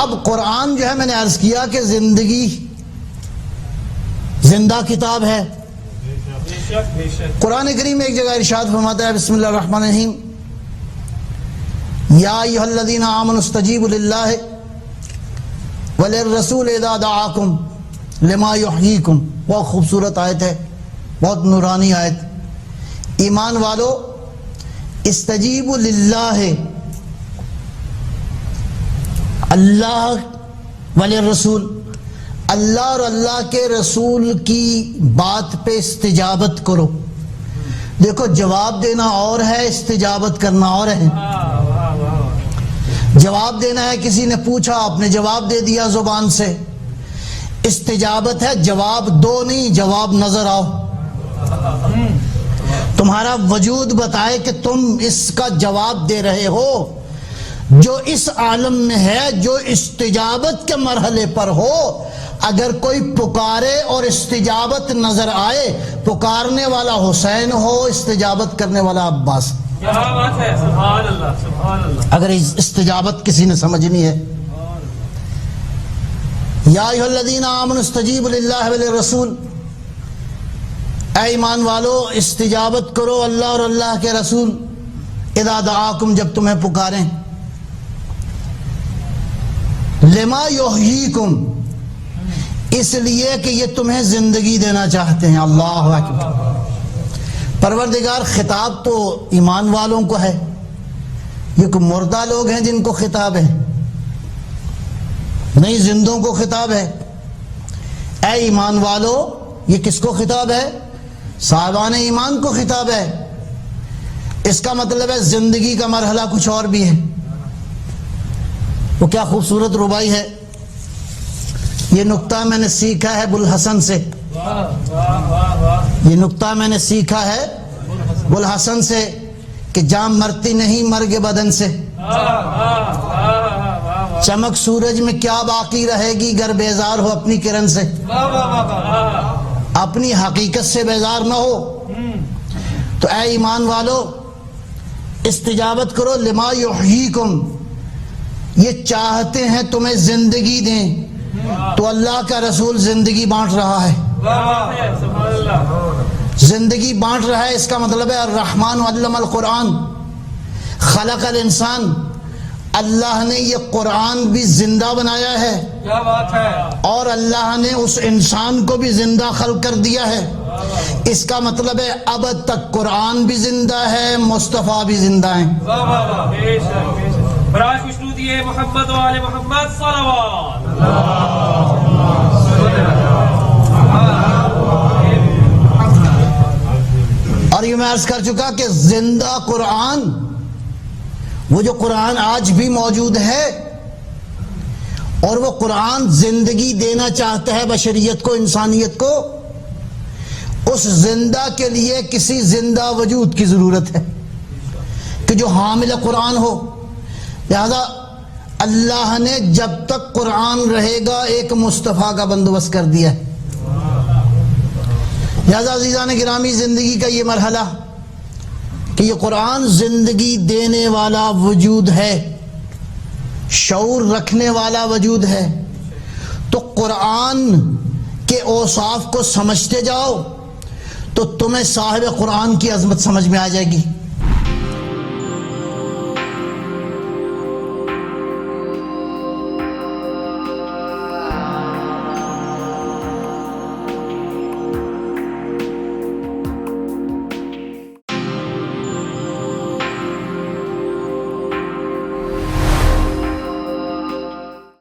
اب قرآن جو ہے میں نے عرض کیا کہ زندگی زندہ کتاب ہے. قرآن کریم میں ایک جگہ ارشاد فرماتا ہے بسم اللہ الرحمن الرحیم یا ایھا الذین آمنوا استجیبوا للہ وللرسول اذا دعاکم لما یحییکم. بہت خوبصورت آیت ہے, بہت نورانی آیت. ایمان والو استجیبوا للہ, اللہ وللرسول, اللہ اور اللہ کے رسول کی بات پہ استجابت کرو. دیکھو جواب دینا اور ہے, استجابت کرنا اور ہے. جواب دینا ہے, کسی نے پوچھا آپ نے جواب دے دیا زبان سے. استجابت ہے جواب دو نہیں, جواب نظر آؤ, تمہارا وجود بتائے کہ تم اس کا جواب دے رہے ہو. جو اس عالم میں ہے, جو استجابت کے مرحلے پر ہو, اگر کوئی پکارے اور استجابت نظر آئے, پکارنے والا حسین ہو, استجابت کرنے والا عباس. کیا بات ہے, سبحان اللہ سبحان اللہ. اگر استجابت کسی نے سمجھنی ہے, یا ایھا الذین آمنوا استجیبوا للہ وللرسول, اے ایمان والو استجابت کرو اللہ اور اللہ کے رسول, اذا دعاکم جب تمہیں پکاریں, لما یحییکم اس لیے کہ یہ تمہیں زندگی دینا چاہتے ہیں. اللہ اکبر. پروردگار خطاب تو ایمان والوں کو ہے, یہ کوئی مردہ لوگ ہیں جن کو خطاب ہے نہیں, زندوں کو خطاب ہے. اے ایمان والو, یہ کس کو خطاب ہے؟ صاحبان ایمان کو خطاب ہے. اس کا مطلب ہے زندگی کا مرحلہ کچھ اور بھی ہے. وہ کیا خوبصورت ربائی ہے. یہ نکتہ میں نے سیکھا ہے بوالحسن سے, یہ نکتہ میں نے سیکھا ہے بوالحسن سے کہ جان مرتی نہیں مرگ بدن سے. چمک سورج میں کیا باقی رہے گی گر بیزار ہو اپنی کرن سے. اپنی حقیقت سے بیزار نہ ہو. تو اے ایمان والو استجابت کرو, لما یحییکم یہ چاہتے ہیں تمہیں زندگی دیں. تو اللہ کا رسول زندگی بانٹ رہا ہے, زندگی بانٹ رہا ہے. اس کا مطلب ہے الرحمن علم القرآن خلق الانسان, اللہ نے یہ قرآن بھی زندہ بنایا ہے. کیا بات ہے. اور اللہ نے اس انسان کو بھی زندہ خلق کر دیا ہے. اس کا مطلب ہے اب تک قرآن بھی زندہ ہے, مصطفیٰ بھی زندہ ہیں. براش مشروطی ہے محمد و آل محمد صلوات. اور یہ میں عرض کر چکا کہ زندہ قرآن, وہ جو قرآن آج بھی موجود ہے, اور وہ قرآن زندگی دینا چاہتا ہے بشریت کو, انسانیت کو. اس زندہ کے لیے کسی زندہ وجود کی ضرورت ہے کہ جو حامل قرآن ہو. لہذا اللہ نے جب تک قرآن رہے گا ایک مصطفیٰ کا بندوبست کر دیا ہے. لہذا عزیزان گرامی, زندگی کا یہ مرحلہ کہ یہ قرآن زندگی دینے والا وجود ہے, شعور رکھنے والا وجود ہے. تو قرآن کے اوصاف کو سمجھتے جاؤ تو تمہیں صاحب قرآن کی عظمت سمجھ میں آ جائے گی.